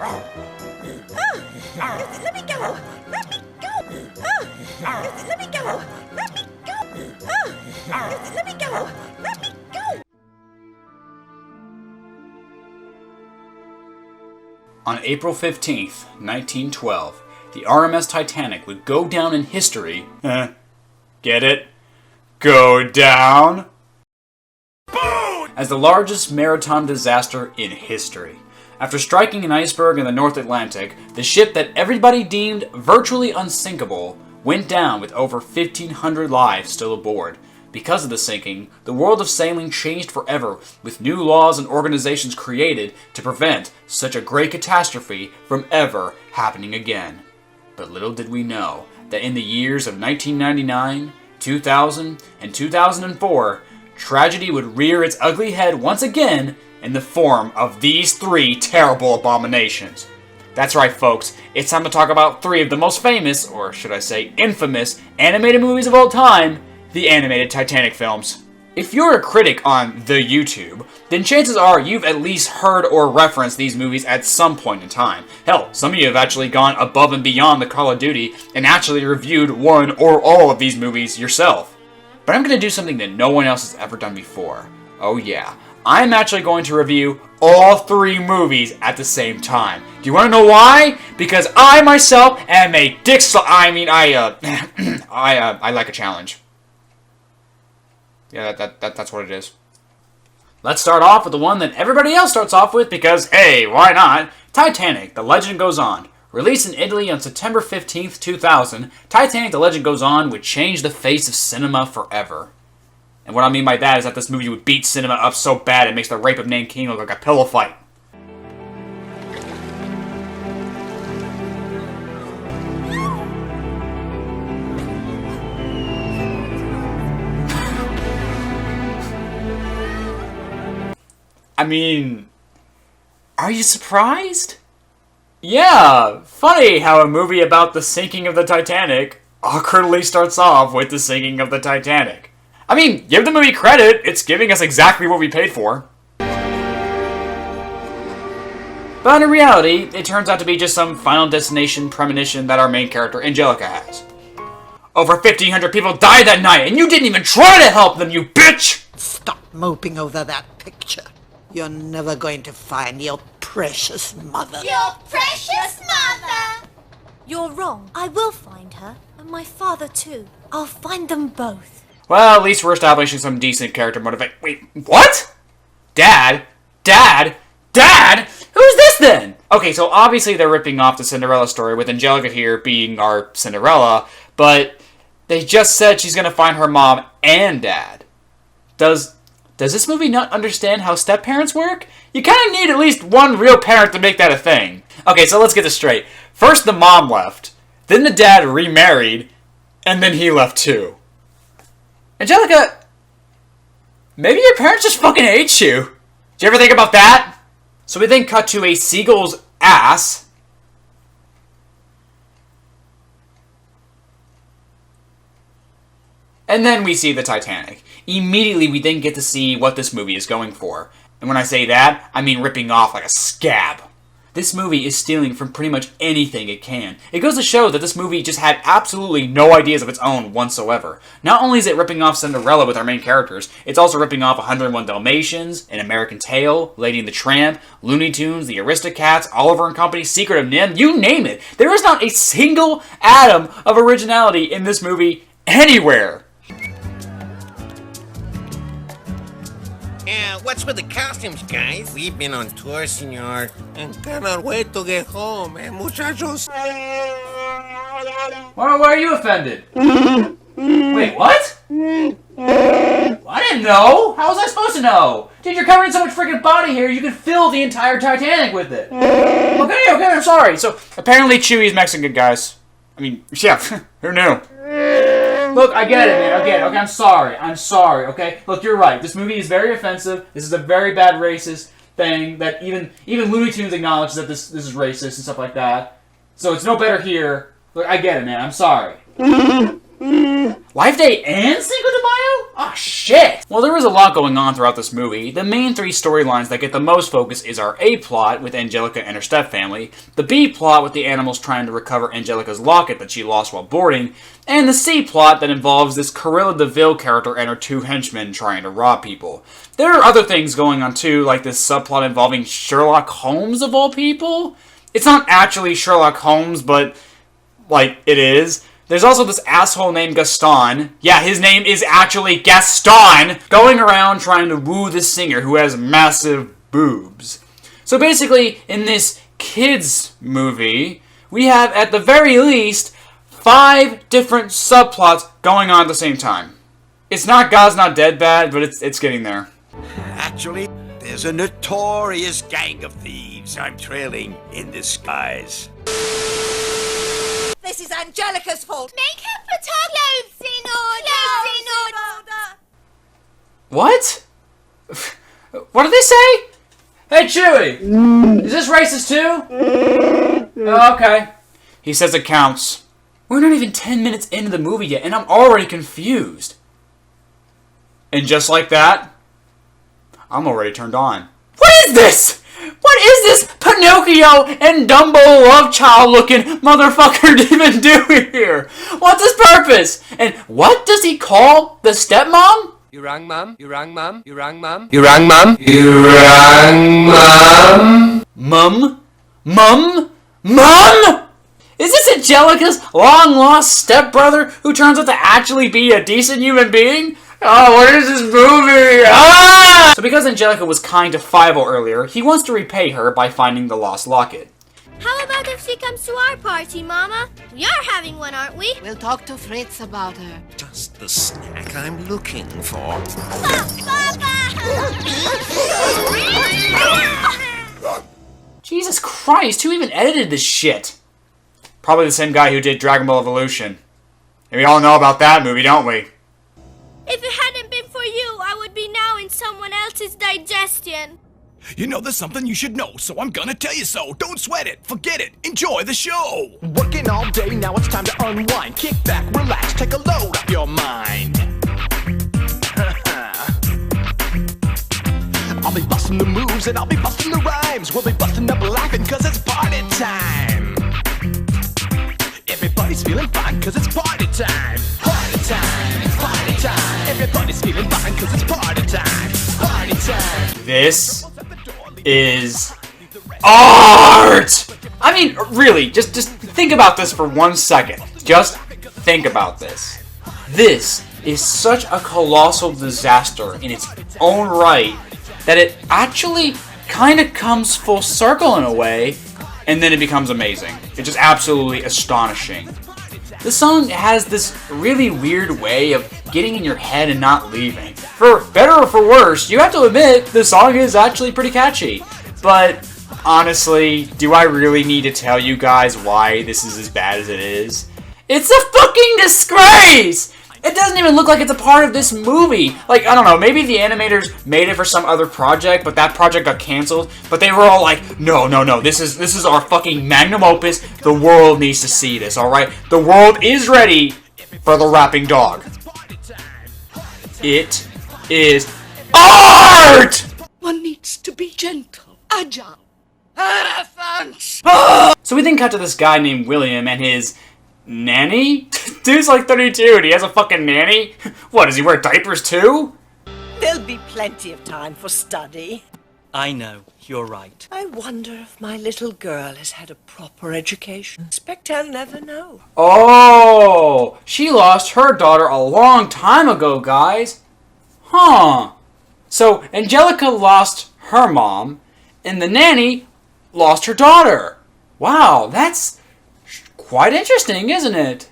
Let me go! Let me go! Let me go! Let me go! Let me go! Let me go! On April 15th, 1912, the RMS Titanic would go down in history. Get it? Go down? As the largest maritime disaster in history. After striking an iceberg in the North Atlantic, the ship that everybody deemed virtually unsinkable went down with over 1,500 lives still aboard. Because of the sinking, the world of sailing changed forever, with new laws and organizations created to prevent such a great catastrophe from ever happening again. But little did we know that in the years of 1999, 2000, and 2004, tragedy would rear its ugly head once again in the form of these three terrible abominations. That's right, folks, it's time to talk about three of the most famous, or should I say infamous, animated movies of all time, the animated Titanic films. If you're a critic on the YouTube, then chances are you've at least heard or referenced these movies at some point in time. Hell, some of you have actually gone above and beyond the Call of Duty and actually reviewed one or all of these movies yourself. But I'm going to do something that no one else has ever done before. Oh yeah, I'm actually going to review all three movies at the same time. Do you want to know why? Because I myself am a I like a challenge. Yeah, that's what it is. Let's start off with the one that everybody else starts off with because, hey, why not? Titanic, The Legend Goes On. Released in Italy on September 15th, 2000, Titanic, The Legend Goes On would change the face of cinema forever. And what I mean by that is that this movie would beat cinema up so bad it makes the Rape of Nanking look like a pillow fight. I mean, are you surprised? Yeah, funny how a movie about the sinking of the Titanic awkwardly starts off with the sinking of the Titanic. I mean, give the movie credit, it's giving us exactly what we paid for. But in reality, it turns out to be just some Final Destination premonition that our main character, Angelica, has. Over 1,500 people died that night, and you didn't even try to help them, you bitch! Stop moping over that picture. You're never going to find your precious mother. Your precious mother! You're wrong. I will find her, and my father too. I'll find them both. Well, at least we're establishing some decent character motivation. Wait, what? Dad? Dad? Dad? Who's this then? Okay, so obviously they're ripping off the Cinderella story with Angelica here being our Cinderella, but they just said she's gonna find her mom and dad. Does this movie not understand how step-parents work? You kind of need at least one real parent to make that a thing. Okay, so let's get this straight. First the mom left, then the dad remarried, and then he left too. Angelica, maybe your parents just fucking hate you. Did you ever think about that? So we then cut to a seagull's ass. And then we see the Titanic. Immediately we then get to see what this movie is going for. And when I say that, I mean ripping off like a scab. This movie is stealing from pretty much anything it can. It goes to show that this movie just had absolutely no ideas of its own whatsoever. Not only is it ripping off Cinderella with our main characters, it's also ripping off 101 Dalmatians, An American Tail, Lady and the Tramp, Looney Tunes, The Aristocats, Oliver and Company, Secret of NIMH, you name it. There is not a single atom of originality in this movie anywhere. What's with the costumes, guys? We've been on tour, senor, and cannot wait to get home, muchachos. Why are you offended? Wait, what? I didn't know! How was I supposed to know? Dude, you're covering so much freaking body hair, you could fill the entire Titanic with it. Okay, I'm sorry. So, apparently Chewie's Mexican, guys. I mean, yeah, who knew? Look, I get it, man. Okay, I'm sorry, okay? Look, you're right. This movie is very offensive. This is a very bad racist thing that even Looney Tunes acknowledges that this is racist and stuff like that. So it's no better here. Look, I get it, man. I'm sorry. Life Day and Cinco de Mayo? Oh shit! Well, there is a lot going on throughout this movie. The main three storylines that get the most focus is our A plot with Angelica and her stepfamily, the B plot with the animals trying to recover Angelica's locket that she lost while boarding, and the C plot that involves this Corilla DeVille character and her two henchmen trying to rob people. There are other things going on too, like this subplot involving Sherlock Holmes of all people. It's not actually Sherlock Holmes, but, like, it is. There's also this asshole named Gaston. Yeah, his name is actually Gaston! Going around trying to woo this singer who has massive boobs. So basically, in this kids movie, we have, at the very least, 5 different subplots going on at the same time. It's not God's Not Dead bad, but it's getting there. Actually, there's a notorious gang of thieves I'm trailing in disguise. This is Angelica's fault. Make her put her clothes in order. What? What did they say? Hey, Chewie! Is this racist too? Oh, okay. He says it counts. We're not even 10 minutes into the movie yet, and I'm already confused. And just like that, I'm already turned on. What is this? What is this Pinocchio and Dumbo love child looking motherfucker even doing here? What's his purpose? And what does he call the stepmom? You rang, mum? You rang, mum? You rang, mum? You rang, mum? You rang, mum? Mum? Mum? Mum? Is this Angelica's long-lost stepbrother who turns out to actually be a decent human being? Oh, what is this movie? Ah! So because Angelica was kind to Fievel earlier, he wants to repay her by finding the lost locket. How about if she comes to our party, Mama? We are having one, aren't we? We'll talk to Fritz about her. Just the snack I'm looking for. Jesus Christ, who even edited this shit? Probably the same guy who did Dragon Ball Evolution. And we all know about that movie, don't we? If it hadn't been for you, I would be now in someone else's digestion. You know there's something you should know, so I'm gonna tell you so. Don't sweat it, forget it, enjoy the show. Working all day, now it's time to unwind. Kick back, relax, take a load off your mind. I'll be busting the moves and I'll be busting the rhymes. We'll be busting up laughing cause it's party time. Everybody's feeling fine cause it's party time. Party time, it's party time. Everybody's feeling fine cause it's party time. Party time. This is art! I mean, really, just think about this for 1 second. Just think about this. This is such a colossal disaster in its own right that it actually kind of comes full circle in a way, and then it becomes amazing. It's just absolutely astonishing. The song has this really weird way of getting in your head and not leaving. For better or for worse, you have to admit, the song is actually pretty catchy. But honestly, do I really need to tell you guys why this is as bad as it is? It's a fucking disgrace! It doesn't even look like it's a part of this movie. Like, I don't know, maybe the animators made it for some other project, but that project got canceled. But they were all like, no, this is our fucking magnum opus. The world needs to see this, alright? The world is ready for the rapping dog. It is art! One needs to be gentle, agile. So we then cut to this guy named William and his nanny? Dude's like 32 and he has a fucking nanny? What, does he wear diapers too? There'll be plenty of time for study. I know, you're right. I wonder if my little girl has had a proper education. Expect I'll never know. Oh, she lost her daughter a long time ago, guys. Huh. So Angelica lost her mom, and the nanny lost her daughter. Wow, that's quite interesting, isn't it?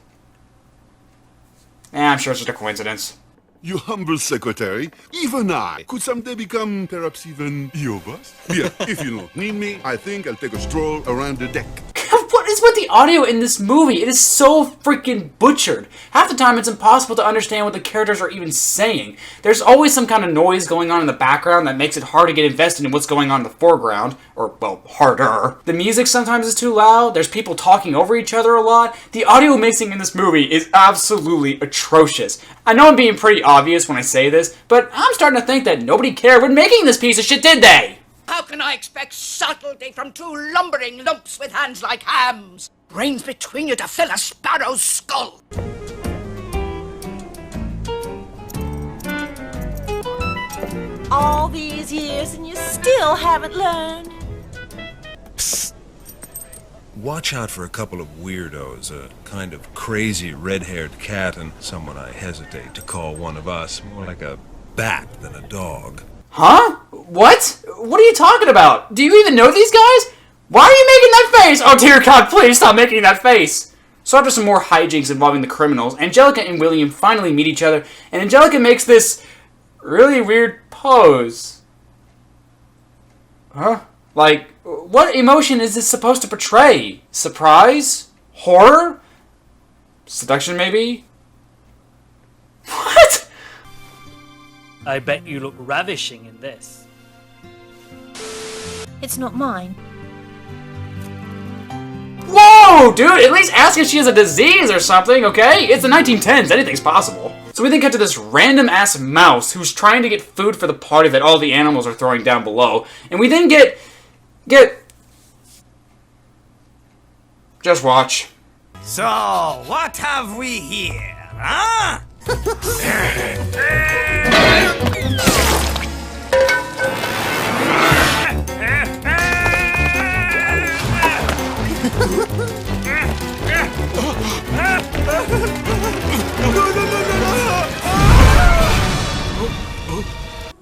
I'm sure it's just a coincidence. You humble secretary, even I could someday become perhaps even your boss. Yeah, if you don't need me, I think I'll take a stroll around the deck. What What is with the audio in this movie? It is so freaking butchered. Half the time it's impossible to understand what the characters are even saying. There's always some kind of noise going on in the background that makes it hard to get invested in what's going on in the foreground. Or, well, harder. The music sometimes is too loud. There's people talking over each other a lot. The audio mixing in this movie is absolutely atrocious. I know I'm being pretty obvious when I say this, but I'm starting to think that nobody cared when making this piece of shit, did they? How can I expect subtlety from two lumbering lumps with hands like hams? Brains between you to fill a sparrow's skull. All these years and you still haven't learned. Psst. Watch out for a couple of weirdos, a kind of crazy red-haired cat and someone I hesitate to call one of us, more like a bat than a dog. Huh? What? What are you talking about? Do you even know these guys? Why are you making that face? Oh dear God, please stop making that face. So after some more hijinks involving the criminals, Angelica and William finally meet each other, and Angelica makes this really weird pose. Huh? Like, what emotion is this supposed to portray? Surprise? Horror? Seduction, maybe? What? I bet you look ravishing in this. It's not mine. Whoa, dude! At least ask if she has a disease or something, okay? It's the 1910s, anything's possible. So we then cut to this random-ass mouse who's trying to get food for the party that all the animals are throwing down below. And we then get... Just watch. So, what have we here, huh?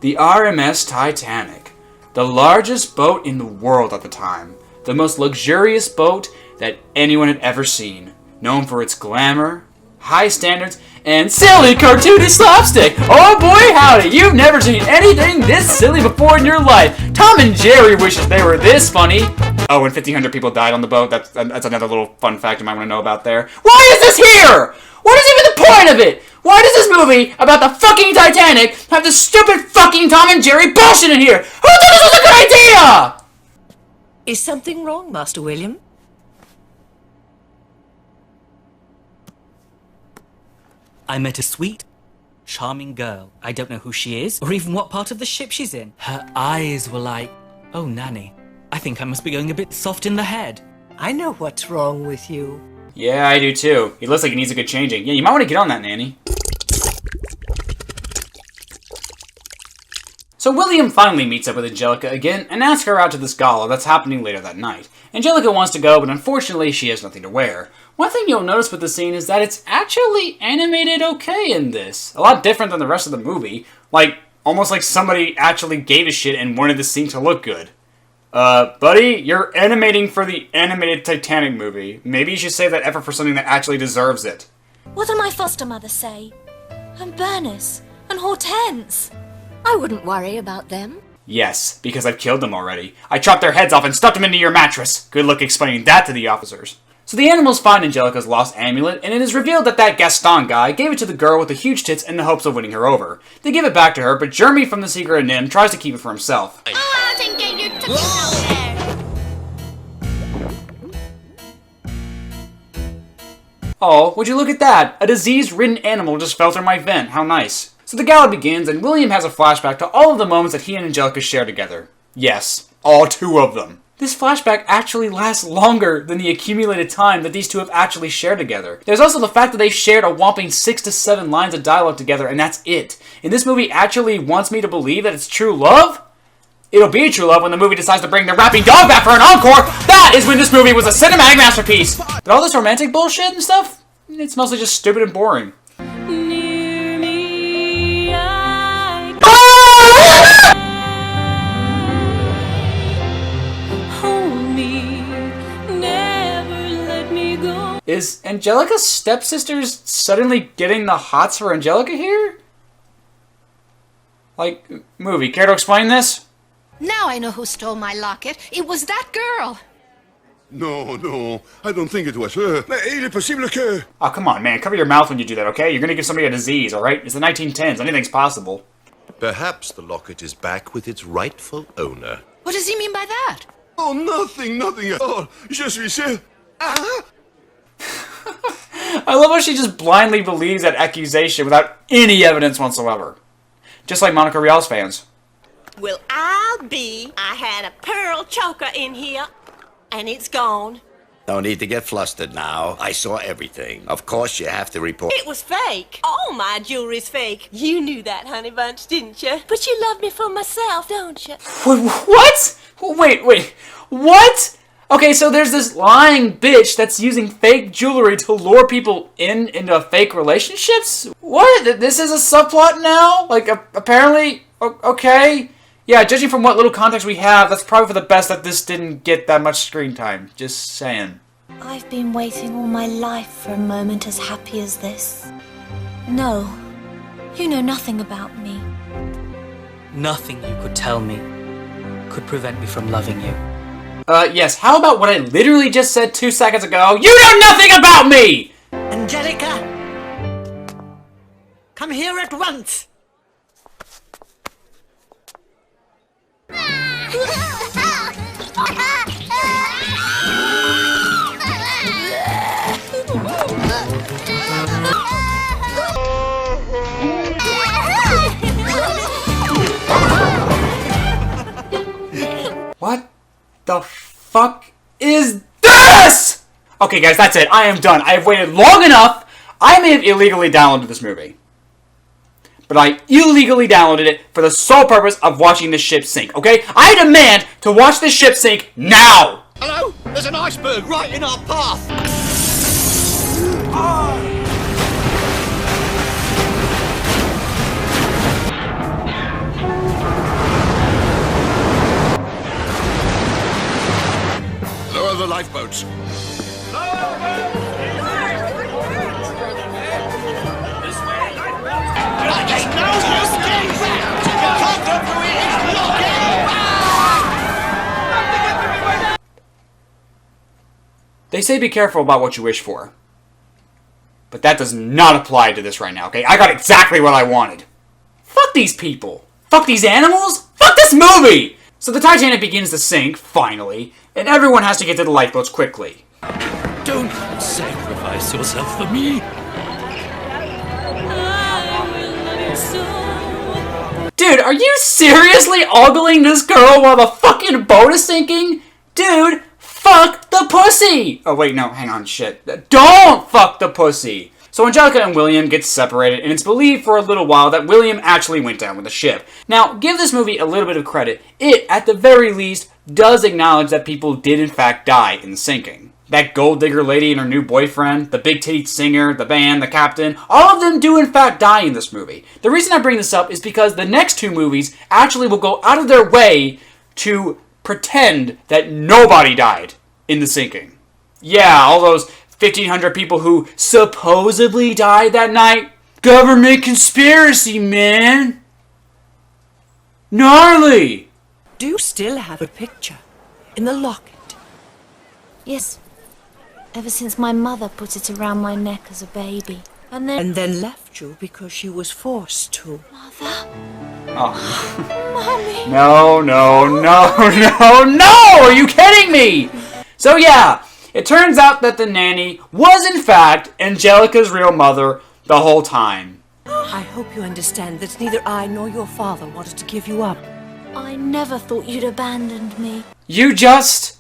The RMS Titanic, the largest boat in the world at the time, the most luxurious boat that anyone had ever seen, known for its glamour, high standards, and silly cartoony slapstick. Oh boy howdy, you've never seen anything this silly before in your life. Tom and Jerry wishes they were this funny. Oh, and 1,500 people died on the boat. That's another little fun fact you might want to know about there. Why is this here? What is even the point of it? Why does this movie about the fucking Titanic have this stupid fucking Tom and Jerry bullshit in here? Who thought this was a good idea? Is something wrong, Master William? I met a sweet, charming girl. I don't know who she is, or even what part of the ship she's in. Her eyes were like, oh, Nanny, I think I must be going a bit soft in the head. I know what's wrong with you. Yeah, I do too. He looks like he needs a good changing. Yeah, you might want to get on that, Nanny. So William finally meets up with Angelica again and asks her out to this gala that's happening later that night. Angelica wants to go, but unfortunately she has nothing to wear. One thing you'll notice with the scene is that it's actually animated okay in this. A lot different than the rest of the movie. Like, almost like somebody actually gave a shit and wanted the scene to look good. Buddy, you're animating for the animated Titanic movie. Maybe you should save that effort for something that actually deserves it. What did my foster mother say? And Bernice? And Hortense? I wouldn't worry about them. Yes, because I've killed them already. I chopped their heads off and stuffed them into your mattress. Good luck explaining that to the officers. So the animals find Angelica's lost amulet, and it is revealed that that Gaston guy gave it to the girl with the huge tits in the hopes of winning her over. They give it back to her, but Jeremy from the Secret of Nim tries to keep it for himself. Go out and get your tuchus out there. Oh, would you look at that? A disease-ridden animal just fell through my vent. How nice. So the gala begins, and William has a flashback to all of the moments that he and Angelica share together. Yes, all two of them. This flashback actually lasts longer than the accumulated time that these two have actually shared together. There's also the fact that they've shared a whopping 6 to 7 lines of dialogue together, and that's it. And this movie actually wants me to believe that it's true love? It'll be true love when the movie decides to bring the rapping dog back for an encore! That is when this movie was a cinematic masterpiece! But all this romantic bullshit and stuff? It's mostly just stupid and boring. Is Angelica's stepsisters suddenly getting the hots for Angelica here? Like, movie, care to explain this? Now I know who stole my locket. It was that girl. No, no, I don't think it was her. Mais il est possible que... Oh, come on, man. Cover your mouth when you do that, okay? You're gonna give somebody a disease, alright? It's the 1910s. Anything's possible. Perhaps the locket is back with its rightful owner. What does he mean by that? Oh, nothing at all. Je suis sûr. Ah! I love how she just blindly believes that accusation without any evidence whatsoever. Just like Monica Rial's fans. Well, I had a pearl choker in here, and it's gone. No need to get flustered now. I saw everything. Of course you have to report. It was fake. All my jewelry's fake. You knew that, honey bunch, didn't you? But you love me for myself, don't you? What? Wait. What? Okay, so there's this lying bitch that's using fake jewelry to lure people into fake relationships? What? This is a subplot now? Like, apparently? Okay. Yeah, judging from what little context we have, that's probably for the best that this didn't get that much screen time. Just saying. I've been waiting all my life for a moment as happy as this. No, you know nothing about me. Nothing you could tell me could prevent me from loving you. Yes, how about what I literally just said 2 seconds ago? You know nothing about me! Angelica! Come here at once! What the fuck is this? Okay, guys, that's it. I am done. I have waited long enough. I may have illegally downloaded this movie, but I illegally downloaded it for the sole purpose of watching the ship sink, okay? I demand to watch the ship sink now! Hello? There's an iceberg right in our path! Lower the lifeboats. They say be careful about what you wish for. But that does not apply to this right now, okay? I got exactly what I wanted. Fuck these people. Fuck these animals. Fuck this movie! So the Titanic begins to sink, finally, and everyone has to get to the lifeboats quickly. Don't sacrifice yourself for me. Dude, are you seriously ogling this girl while the fucking boat is sinking? Dude, fuck the pussy! Oh wait, no, hang on, shit. Don't fuck the pussy! So Angelica and William get separated, and it's believed for a little while that William actually went down with the ship. Now, give this movie a little bit of credit. It, at the very least, does acknowledge that people did in fact die in the sinking. That gold digger lady and her new boyfriend, the big-titted singer, the band, the captain, all of them do in fact die in this movie. The reason I bring this up is because the next two movies actually will go out of their way to pretend that nobody died in the sinking. Yeah, all those 1,500 people who supposedly died that night. Government conspiracy, man! Gnarly! Do you still have a picture in the locket? Yes. Ever since my mother put it around my neck as a baby. And then left you because she was forced to. Mother? Oh. Mommy! No! Are you kidding me? So yeah, it turns out that the nanny was in fact Angelica's real mother the whole time. I hope you understand that neither I nor your father wanted to give you up. I never thought you'd abandoned me. You just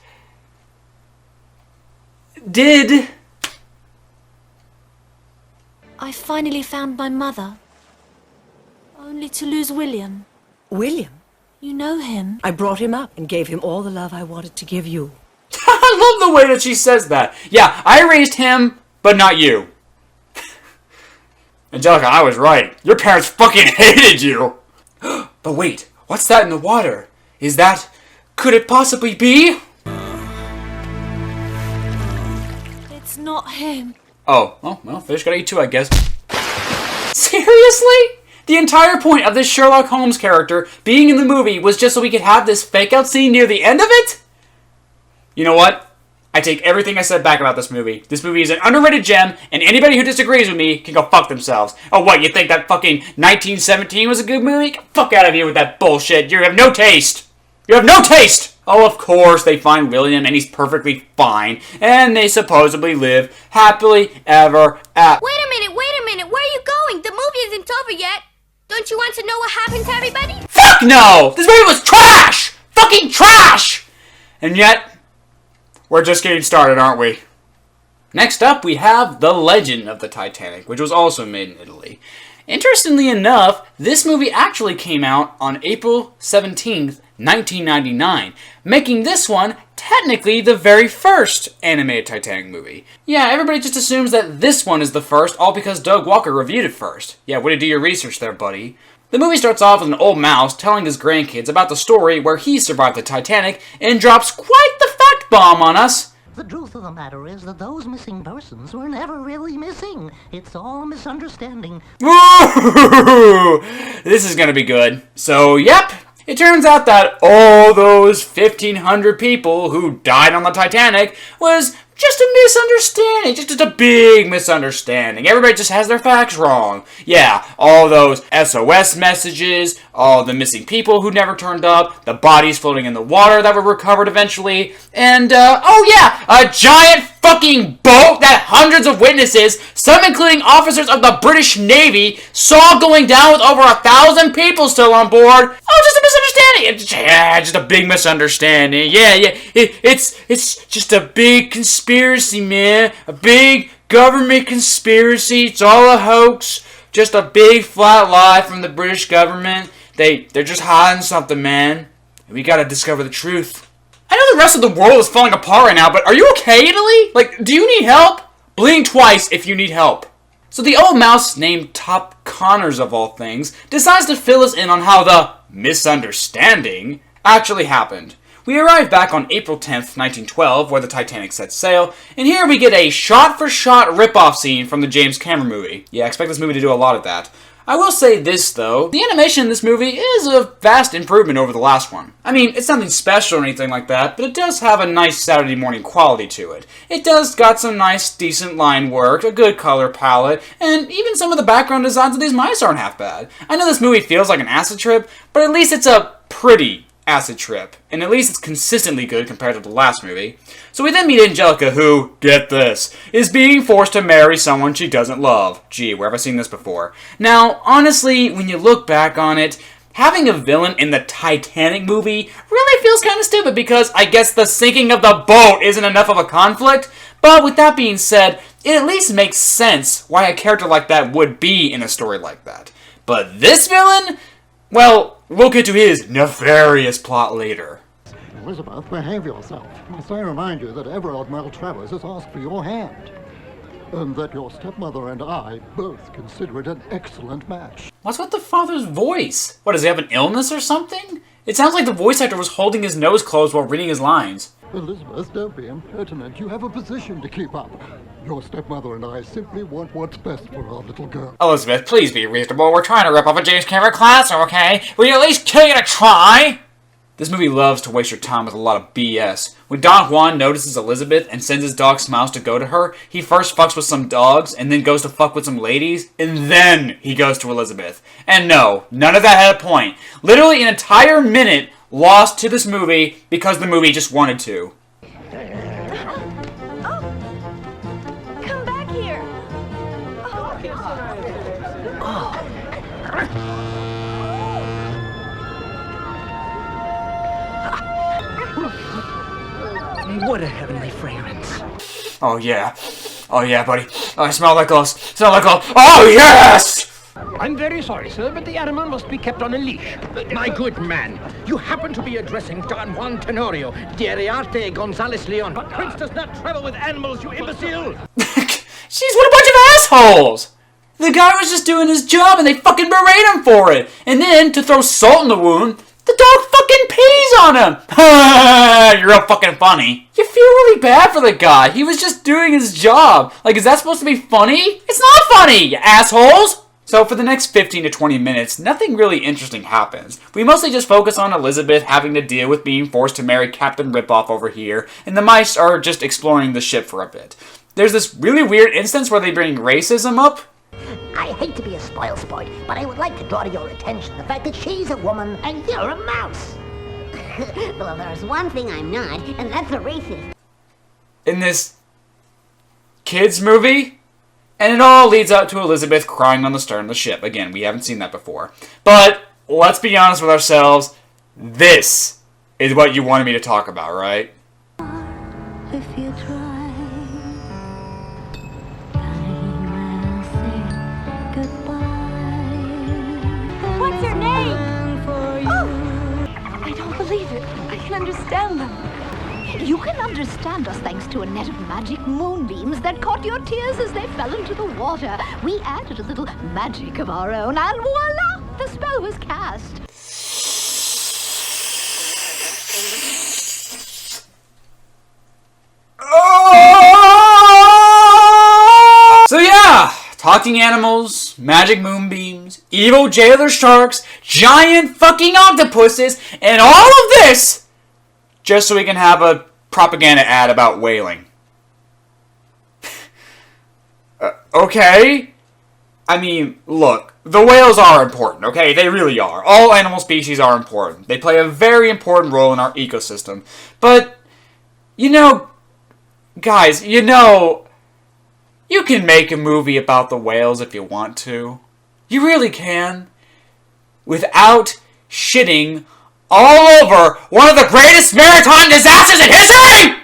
did. I finally found my mother. Only to lose William. William? You know him. I brought him up and gave him all the love I wanted to give you. I love the way that she says that. Yeah, I raised him, but not you. Angelica, I was right. Your parents fucking hated you. But wait, what's that in the water? Could it possibly be? It's not him. Oh, well, fish gotta eat too, I guess. Seriously? The entire point of this Sherlock Holmes character being in the movie was just so we could have this fake out scene near the end of it? You know what? I take everything I said back about this movie. This movie is an underrated gem, and anybody who disagrees with me can go fuck themselves. Oh, what, you think that fucking 1917 was a good movie? Get the fuck out of here with that bullshit. You have no taste. You have no taste! Oh, of course, they find William, and he's perfectly fine, and they supposedly live happily ever after. Wait a minute, where are you going? The movie isn't over yet. Don't you want to know what happened to everybody? Fuck no! This movie was trash! Fucking trash! And yet, we're just getting started, aren't we? Next up, we have The Legend of the Titanic, which was also made in Italy. Interestingly enough, this movie actually came out on April 17th, 1999, making this one technically the very first animated Titanic movie. Yeah, everybody just assumes that this one is the first, all because Doug Walker reviewed it first. Yeah, way to do your research there, buddy. The movie starts off with an old mouse telling his grandkids about the story where he survived the Titanic and drops quite the fact bomb on us. The truth of the matter is that those missing persons were never really missing. It's all a misunderstanding. Woo! This is gonna be good. So, yep. It turns out that all those 1,500 people who died on the Titanic was just a misunderstanding, just a big misunderstanding. Everybody just has their facts wrong. Yeah, all those SOS messages, all the missing people who never turned up, the bodies floating in the water that were recovered eventually, and, oh yeah, a giant fucking boat that hundreds of witnesses, some including officers of the British Navy, saw going down with over 1,000 people still on board. Oh, just a misunderstanding. Yeah, just a big misunderstanding. Yeah, it's just a big conspiracy, man. A big government conspiracy. It's all a hoax. Just a big flat lie from the British government. They're just hiding something, man. We gotta discover the truth. I know the rest of the world is falling apart right now, but are you okay, Italy? Like, do you need help? Blink twice if you need help. So the old mouse, named Top Connors of all things, decides to fill us in on how the misunderstanding actually happened. We arrive back on April 10th, 1912, where the Titanic sets sail, and here we get a shot-for-shot rip-off scene from the James Cameron movie. Yeah, I expect this movie to do a lot of that. I will say this, though. The animation in this movie is a vast improvement over the last one. I mean, it's nothing special or anything like that, but it does have a nice Saturday morning quality to it. It does got some nice, decent line work, a good color palette, and even some of the background designs of these mice aren't half bad. I know this movie feels like an acid trip, but at least it's a pretty acid trip, and at least it's consistently good compared to the last movie. So we then meet Angelica who, get this, is being forced to marry someone she doesn't love. Gee, where have I seen this before? Now, honestly, when you look back on it, having a villain in the Titanic movie really feels kind of stupid because I guess the sinking of the boat isn't enough of a conflict, but with that being said, it at least makes sense why a character like that would be in a story like that. But this villain? Well, we'll get to his nefarious plot later. Elizabeth, behave yourself. Must I remind you that Everard Maltravers has asked for your hand, and that your stepmother and I both consider it an excellent match. What's with the father's voice? What, does he have an illness or something? It sounds like the voice actor was holding his nose closed while reading his lines. Elizabeth, don't be impertinent. You have a position to keep up. Your stepmother and I simply want what's best for our little girl. Elizabeth, please be reasonable. We're trying to rip off a James Cameron classic, okay? Will you at least give it a try? This movie loves to waste your time with a lot of BS. When Don Juan notices Elizabeth and sends his dog Smiles to go to her, he first fucks with some dogs, and then goes to fuck with some ladies, and then he goes to Elizabeth. And no, none of that had a point. Literally an entire minute lost to this movie because the movie just wanted to. Come back here. What a heavenly fragrance. Oh yeah, buddy. Oh, I smell like us. Smell like us. Oh yes! I'm very sorry, sir, but the animal must be kept on a leash. My good man, you happen to be addressing Don Juan Tenorio, Diariarte Gonzalez Leon. But Prince does not travel with animals, you imbecile! Jeez, what a bunch of assholes! The guy was just doing his job and they fucking berate him for it. And then, to throw salt in the wound, the dog fucking pees on him! You're real fucking funny. You feel really bad for the guy. He was just doing his job. Like, is that supposed to be funny? It's not funny, you assholes! So for the next 15 to 20 minutes, nothing really interesting happens. We mostly just focus on Elizabeth having to deal with being forced to marry Captain Ripoff over here, and the mice are just exploring the ship for a bit. There's this really weird instance where they bring racism up. I hate to be a spoilsport, but I would like to draw to your attention the fact that she's a woman and you're a mouse. Well, there's one thing I'm not, and that's a racist. In this kids movie? And it all leads up to Elizabeth crying on the stern of the ship. Again, we haven't seen that before. But let's be honest with ourselves. This is what you wanted me to talk about, right? If you try, What's her name? Oh! I don't believe it. I can understand them. You can understand us thanks to a net of magic moonbeams that caught your tears as they fell into the water. We added a little magic of our own, and voila! The spell was cast. So yeah, talking animals, magic moonbeams, evil jailer sharks, giant fucking octopuses, and all of this just so we can have a propaganda ad about whaling. Okay? I mean, look, the whales are important, okay? They really are. All animal species are important. They play a very important role in our ecosystem. But, you know, guys, you know, you can make a movie about the whales if you want to. You really can. Without shitting all over one of the greatest maritime disasters in history!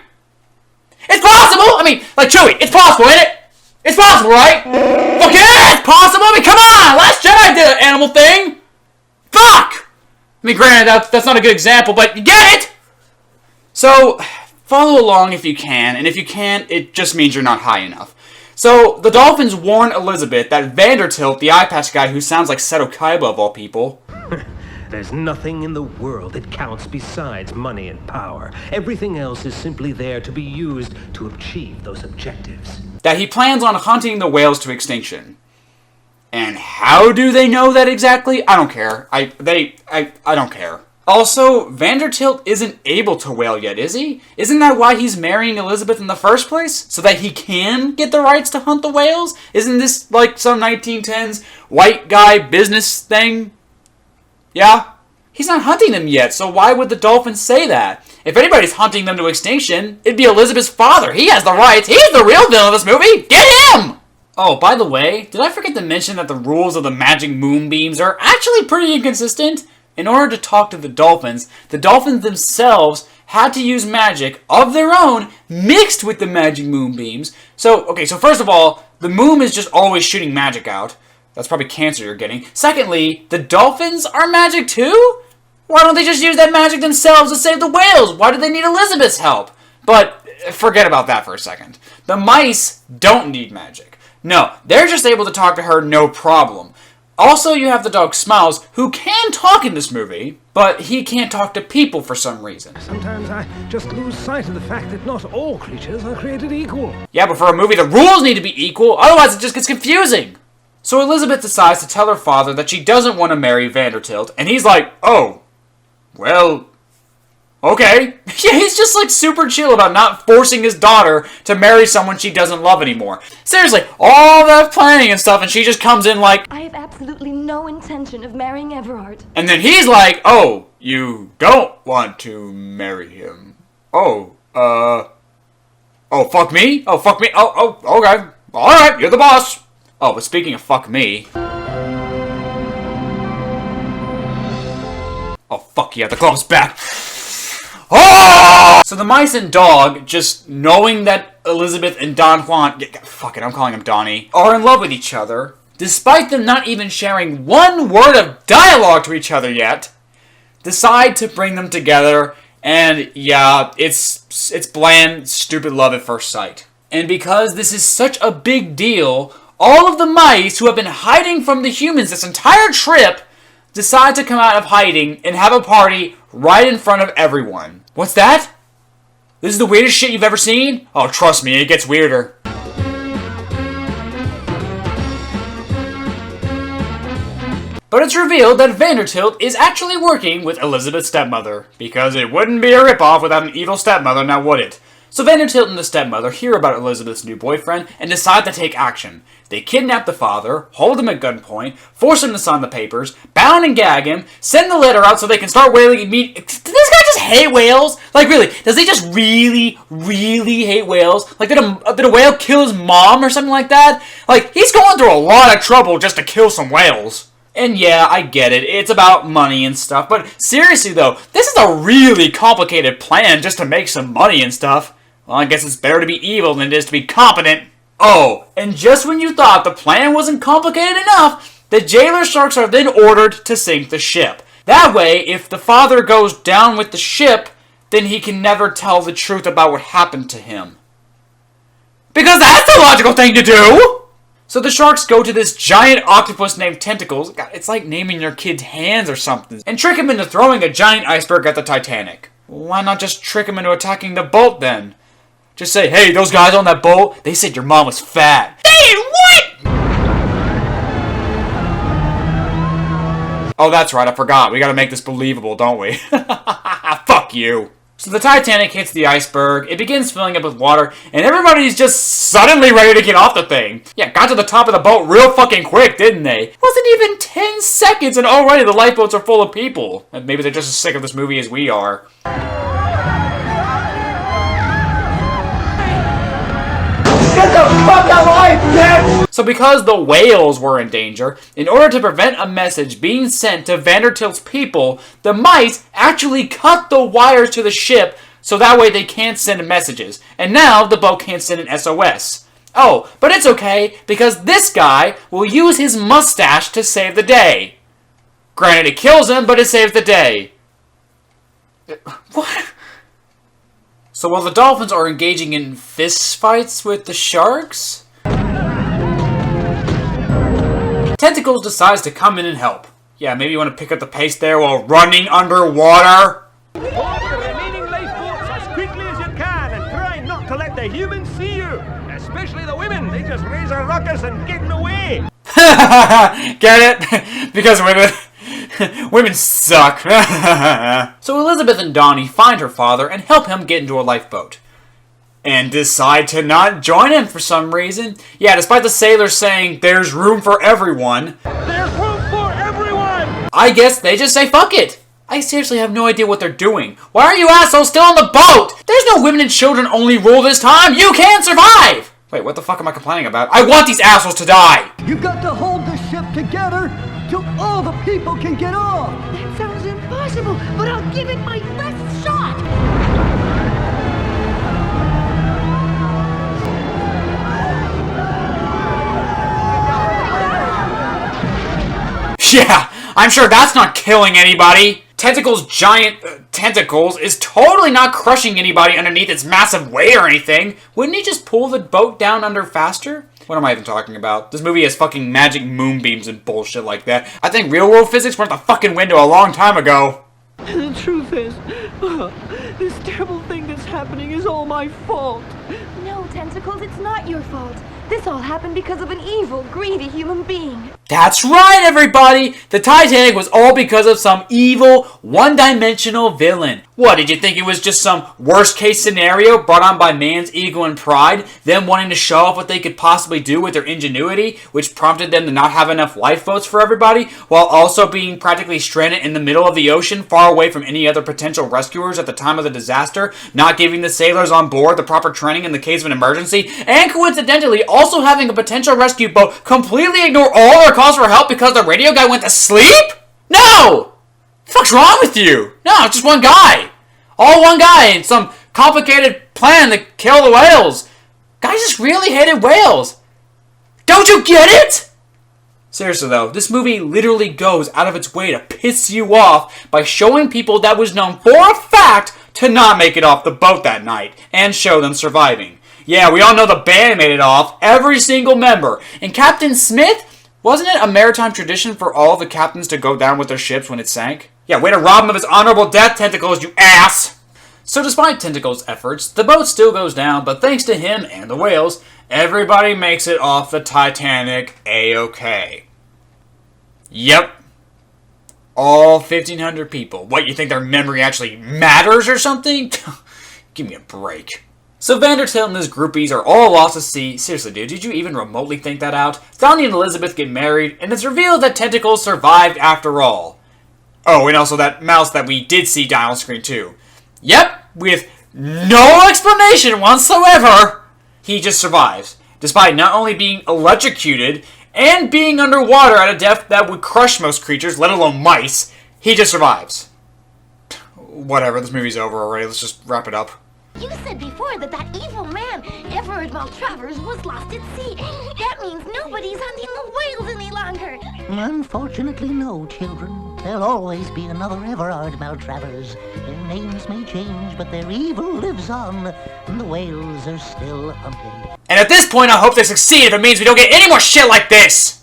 It's possible! I mean, like, Chewie, it's possible, isn't it? It's possible, right? Fuck yeah, it's possible! I mean, come on! Last Jedi did an animal thing! Fuck! I mean, granted, that's not a good example, but you get it! So, follow along if you can, and if you can't, it just means you're not high enough. So, the dolphins warn Elizabeth that Vandertilt, the eye patch guy who sounds like Seto Kaiba of all people... There's nothing in the world that counts besides money and power. Everything else is simply there to be used to achieve those objectives. That he plans on hunting the whales to extinction. And how do they know that exactly? I don't care. I don't care. Also, Vandertilt isn't able to whale yet, is he? Isn't that why he's marrying Elizabeth in the first place? So that he can get the rights to hunt the whales? Isn't this like some 1910s white guy business thing? Yeah? He's not hunting them yet, so why would the dolphins say that? If anybody's hunting them to extinction, it'd be Elizabeth's father. He has the rights. He's the real villain of this movie. Get him! Oh, by the way, did I forget to mention that the rules of the magic moonbeams are actually pretty inconsistent? In order to talk to the dolphins themselves had to use magic of their own mixed with the magic moonbeams. So first of all, the moon is just always shooting magic out. That's probably cancer you're getting. Secondly, the dolphins are magic too? Why don't they just use that magic themselves to save the whales? Why do they need Elizabeth's help? But forget about that for a second. The mice don't need magic. No, they're just able to talk to her no problem. Also, you have the dog Smiles, who can talk in this movie, but he can't talk to people for some reason. Sometimes I just lose sight of the fact that not all creatures are created equal. Yeah, but for a movie, the rules need to be equal, otherwise it just gets confusing. So Elizabeth decides to tell her father that she doesn't want to marry Vandertilt, and he's like, oh, well, okay. Yeah, he's just like super chill about not forcing his daughter to marry someone she doesn't love anymore. Seriously, all that planning and stuff, and she just comes in like, I have absolutely no intention of marrying Everard. And then he's like, oh, you don't want to marry him. Oh, fuck me? Oh, fuck me? Oh, okay. Alright, you're the boss. Oh, but speaking of fuck me... Oh, fuck yeah, the club's back! Oh! So the mice and dog, just knowing that Elizabeth and Don Juan... Fuck it, I'm calling him Donnie... are in love with each other, despite them not even sharing one word of dialogue to each other yet, decide to bring them together, and yeah, it's bland, stupid love at first sight. And because this is such a big deal... all of the mice who have been hiding from the humans this entire trip decide to come out of hiding and have a party right in front of everyone. What's that? This is the weirdest shit you've ever seen? Oh, trust me, it gets weirder. But it's revealed that Vandertilt is actually working with Elizabeth's stepmother, because it wouldn't be a ripoff without an evil stepmother, now would it? So Vandertilt and the stepmother hear about Elizabeth's new boyfriend and decide to take action. They kidnap the father, hold him at gunpoint, force him to sign the papers, bound and gag him, send the letter out so they can start whaling and meet. Does this guy just hate whales? Like, really? Does he just really, really hate whales? Like, did a whale kill his mom or something like that? Like, he's going through a lot of trouble just to kill some whales. And yeah, I get it, it's about money and stuff, but seriously though, this is a really complicated plan just to make some money and stuff. Well, I guess it's better to be evil than it is to be competent. Oh, and just when you thought the plan wasn't complicated enough, the jailer sharks are then ordered to sink the ship. That way, if the father goes down with the ship, then he can never tell the truth about what happened to him. Because that's the logical thing to do! So the sharks go to this giant octopus named Tentacles, God, it's like naming your kid's hands or something, and trick him into throwing a giant iceberg at the Titanic. Why not just trick him into attacking the boat then? Just say, hey, those guys on that boat, they said your mom was fat. Hey, what? Oh, that's right, I forgot. We gotta make this believable, don't we? Fuck you. So the Titanic hits the iceberg, it begins filling up with water, and everybody's just suddenly ready to get off the thing. Yeah, got to the top of the boat real fucking quick, didn't they? It wasn't even 10 seconds and already the lifeboats are full of people. And maybe they're just as sick of this movie as we are. Get the fuck alive, bitch! So because the whales were in danger, in order to prevent a message being sent to Vandertilt's people, the mice actually cut the wires to the ship so that way they can't send messages. And now the boat can't send an SOS. Oh, but it's okay, because this guy will use his mustache to save the day. Granted, it kills him, but it saves the day. What? So while the dolphins are engaging in fist fights with the sharks, Tentacles decides to come in and help. Yeah, maybe you want to pick up the pace there while running underwater? Board the remaining lifeboats as quickly as you can and try not to let the humans see you. Especially the women. They just raise a ruckus and get in the way. Get it? Because women suck. So Elizabeth and Donnie find her father and help him get into a lifeboat. And decide to not join him for some reason. Yeah, despite the sailors saying there's room for everyone. There's room for everyone! I guess they just say fuck it. I seriously have no idea what they're doing. Why are you assholes still on the boat? There's no women and children only rule this time. You can't survive! Wait, what the fuck am I complaining about? I want these assholes to die! You've got to hold the ship together till all the people can get off! That sounds impossible, but I'll give it my best shot! Yeah, I'm sure that's not killing anybody. Tentacles' giant tentacles is totally not crushing anybody underneath its massive weight or anything. Wouldn't he just pull the boat down under faster? What am I even talking about? This movie has fucking magic moonbeams and bullshit like that. I think real world physics went out the fucking window a long time ago. The truth is, this terrible thing that's happening is all my fault. No, Tentacles, it's not your fault. This all happened because of an evil, greedy human being. That's right, everybody! The Titanic was all because of some evil, one-dimensional villain. What, did you think it was just some worst-case scenario brought on by man's ego and pride, them wanting to show off what they could possibly do with their ingenuity, which prompted them to not have enough lifeboats for everybody, while also being practically stranded in the middle of the ocean, far away from any other potential rescuers at the time of the disaster, not giving the sailors on board the proper training in the case of an emergency, and coincidentally also having a potential rescue boat completely ignore all their calls for help because the radio guy went to sleep? No! What the fuck's wrong with you? No, it's just one guy. All one guy in some complicated plan to kill the whales. Guys just really hated whales. Don't you get it? Seriously though, this movie literally goes out of its way to piss you off by showing people that was known for a fact to not make it off the boat that night and show them surviving. Yeah, we all know the band made it off, every single member. And Captain Smith, wasn't it a maritime tradition for all the captains to go down with their ships when it sank? Yeah, way to rob him of his honorable death, Tentacles, you ass! So despite Tentacles' efforts, the boat still goes down, but thanks to him and the whales, everybody makes it off the Titanic A-OK. Yep, All 1,500 people. What, you think their memory actually matters or something? Give me a break. So Vandertail and his groupies are all lost at sea. Seriously, dude, did you even remotely think that out? Donnie and Elizabeth get married, and it's revealed that Tentacles survived after all. Oh, and also that mouse that we did see die on screen too. Yep, with no explanation whatsoever, he just survives, despite not only being electrocuted and being underwater at a depth that would crush most creatures, let alone mice. He just survives. Whatever, this movie's over already. Let's just wrap it up. You said before that evil man, Everard Maltravers, was lost at sea. That means nobody's hunting the whales any longer. Unfortunately, no, children. There'll always be another Everard Maltravers. Their names may change, but their evil lives on, and the whales are still hunted. And at this point, I hope they succeed if it means we don't get any more shit like this!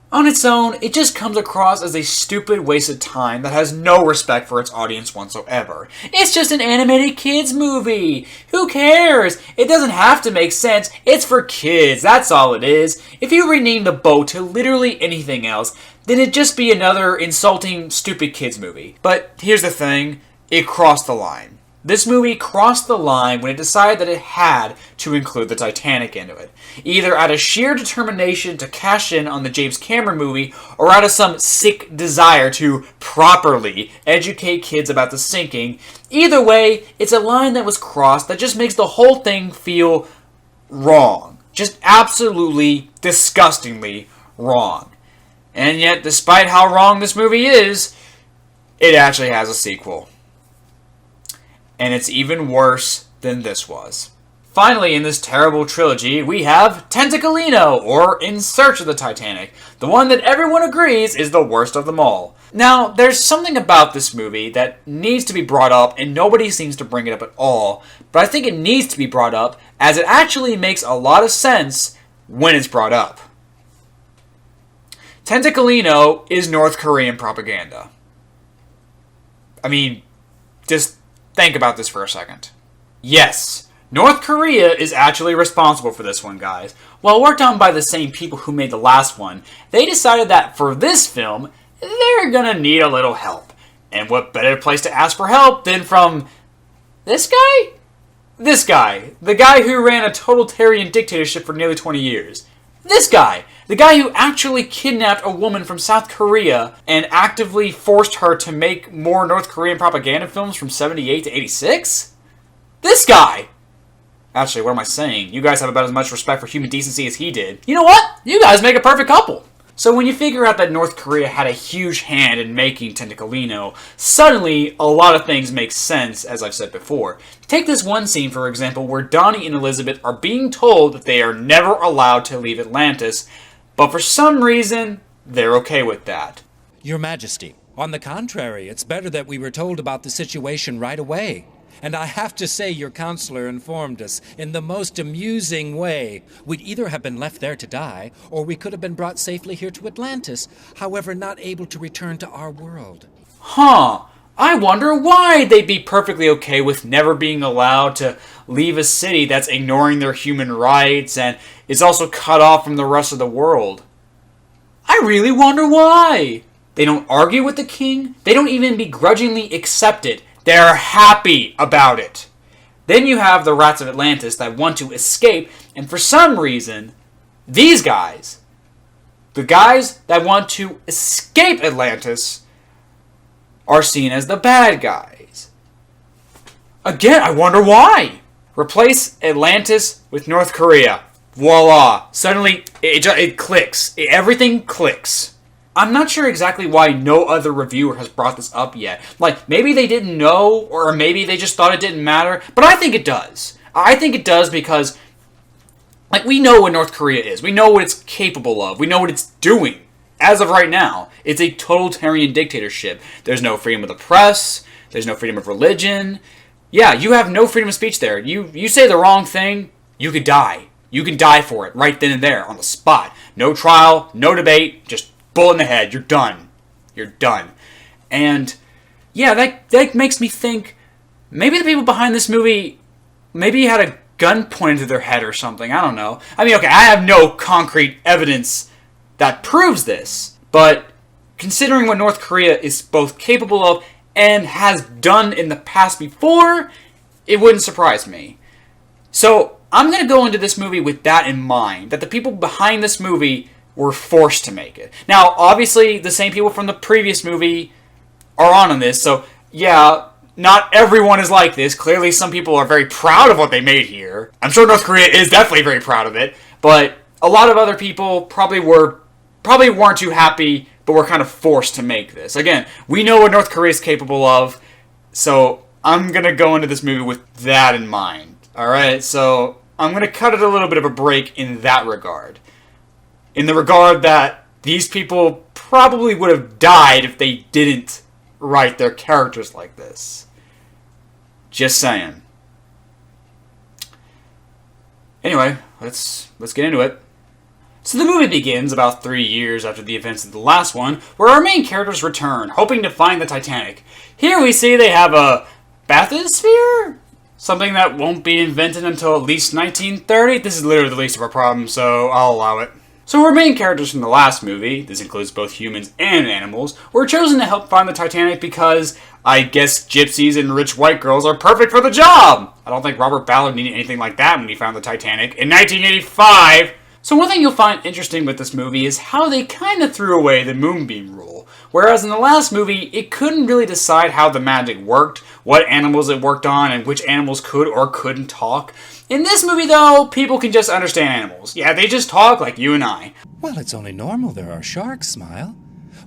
On its own, it just comes across as a stupid waste of time that has no respect for its audience whatsoever. It's just an animated kids movie! Who cares? It doesn't have to make sense. It's for kids, that's all it is. If you rename the boat to literally anything else, then it'd just be another insulting, stupid kids movie. But here's the thing, it crossed the line. This movie crossed the line when it decided that it had to include the Titanic into it. Either out of sheer determination to cash in on the James Cameron movie, or out of some sick desire to properly educate kids about the sinking. Either way, it's a line that was crossed that just makes the whole thing feel wrong. Just absolutely, disgustingly wrong. And yet, despite how wrong this movie is, it actually has a sequel. And it's even worse than this was. Finally, in this terrible trilogy, we have Tentacolino, or In Search of the Titanic, the one that everyone agrees is the worst of them all. Now, there's something about this movie that needs to be brought up, and nobody seems to bring it up at all, but I think it needs to be brought up, as it actually makes a lot of sense when it's brought up. Tentacolino is North Korean propaganda. I mean, just think about this for a second. Yes, North Korea is actually responsible for this one, guys. While worked on by the same people who made the last one, they decided that for this film, they're gonna need a little help. And what better place to ask for help than from this guy? This guy. The guy who ran a totalitarian dictatorship for nearly 20 years. This guy. The guy who actually kidnapped a woman from South Korea and actively forced her to make more North Korean propaganda films from 78 to 86? This guy! Actually, what am I saying? You guys have about as much respect for human decency as he did. You know what? You guys make a perfect couple! So when you figure out that North Korea had a huge hand in making Tentacolino, suddenly a lot of things make sense, as I've said before. Take this one scene, for example, where Donnie and Elizabeth are being told that they are never allowed to leave Atlantis, but for some reason, they're okay with that. Your Majesty, on the contrary, it's better that we were told about the situation right away. And I have to say your counselor informed us in the most amusing way. We'd either have been left there to die, or we could have been brought safely here to Atlantis, however not able to return to our world. Huh. I wonder why they'd be perfectly okay with never being allowed to leave a city that's ignoring their human rights and is also cut off from the rest of the world. I really wonder why. They don't argue with the king. They don't even begrudgingly accept it. They're happy about it. Then you have the rats of Atlantis that want to escape, and for some reason, these guys, the guys that want to escape Atlantis, are seen as the bad guys. Again, I wonder why. Replace Atlantis with North Korea. Voila. Suddenly, it clicks. Everything clicks. I'm not sure exactly why no other reviewer has brought this up yet. Like, maybe they didn't know, or maybe they just thought it didn't matter, but I think it does. I think it does because, like, we know what North Korea is. We know what it's capable of. We know what it's doing. As of right now, it's a totalitarian dictatorship. There's no freedom of the press. There's no freedom of religion. Yeah, you have no freedom of speech there. You say the wrong thing, you could die. You can die for it right then and there, on the spot. No trial, no debate, just bullet in the head. You're done. You're done. And yeah, that makes me think maybe the people behind this movie maybe had a gun pointed to their head or something. I don't know. I mean, okay, I have no concrete evidence that proves this, but considering what North Korea is both capable of and has done in the past before, it wouldn't surprise me. So I'm going to go into this movie with that in mind, that the people behind this movie were forced to make it. Now, obviously, the same people from the previous movie are on this, so yeah, not everyone is like this. Clearly, some people are very proud of what they made here. I'm sure North Korea is definitely very proud of it, but a lot of other people probably weren't too happy, but were kind of forced to make this. Again, we know what North Korea is capable of, so I'm going to go into this movie with that in mind. Alright, so I'm going to cut it a little bit of a break in that regard. In the regard that these people probably would have died if they didn't write their characters like this. Just saying. Anyway, let's get into it. So the movie begins about 3 years after the events of the last one, where our main characters return, hoping to find the Titanic. Here we see they have a bathysphere? Something that won't be invented until at least 1930? This is literally the least of our problems, so I'll allow it. So our main characters from the last movie, this includes both humans and animals, were chosen to help find the Titanic because I guess gypsies and rich white girls are perfect for the job! I don't think Robert Ballard needed anything like that when he found the Titanic in 1985! So one thing you'll find interesting with this movie is how they kind of threw away the moonbeam rule. Whereas in the last movie, it couldn't really decide how the magic worked, what animals it worked on, and which animals could or couldn't talk. In this movie, though, people can just understand animals. Yeah, they just talk like you and I. Well, it's only normal there are sharks, Smile.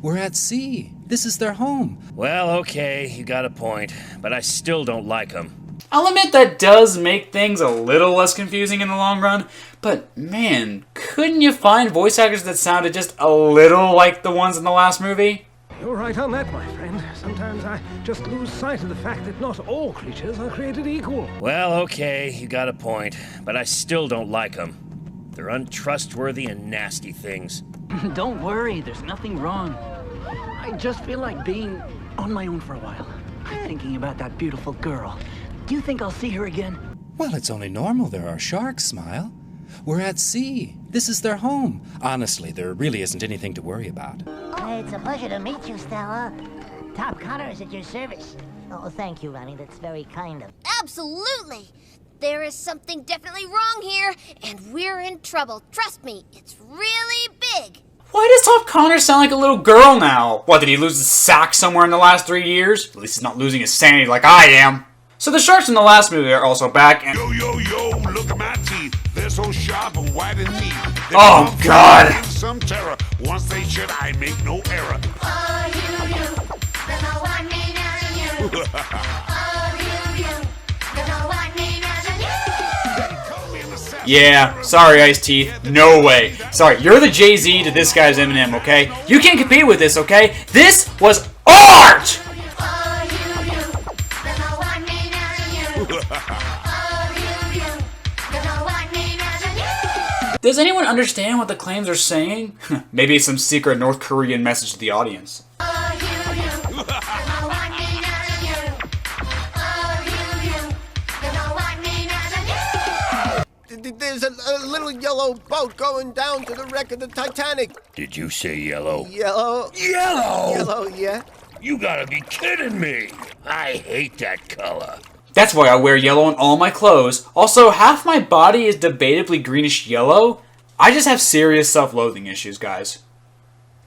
We're at sea. This is their home. Well, okay, you got a point, but I still don't like them. I'll admit that does make things a little less confusing in the long run, but man, couldn't you find voice actors that sounded just a little like the ones in the last movie? You're right on that, my friend. Sometimes I just lose sight of the fact that not all creatures are created equal. Well, okay, you got a point, but I still don't like them. They're untrustworthy and nasty things. Don't worry, there's nothing wrong. I just feel like being on my own for a while. Thinking about that beautiful girl. Do you think I'll see her again? Well, it's only normal there are sharks, Smile. We're at sea. This is their home. Honestly, there really isn't anything to worry about. It's a pleasure to meet you, Stella. Top Connor is at your service. Oh, thank you, Ronnie. That's very kind of. Absolutely. There is something definitely wrong here, and we're in trouble. Trust me, it's really big. Why does Top Connor sound like a little girl now? What, did he lose his sack somewhere in the last 3 years? At least he's not losing his sanity like I am. So the sharks in the last movie are also back, and Yo, look at my teeth. They're so sharp and white and neat. Oh, God. Some terror. Once they should, I make no error. Yeah, sorry, Ice Teeth. No way. Sorry, you're the Jay-Z to this guy's Eminem, okay? You can't compete with this, okay? This was art! Does anyone understand what the claims are saying? Maybe it's some secret North Korean message to the audience. There's a little yellow boat going down to the wreck of the Titanic. Did you say yellow? Yellow? Yellow? Yellow, yeah. You gotta be kidding me. I hate that color. That's why I wear yellow on all my clothes. Also, half my body is debatably greenish yellow. I just have serious self-loathing issues, guys.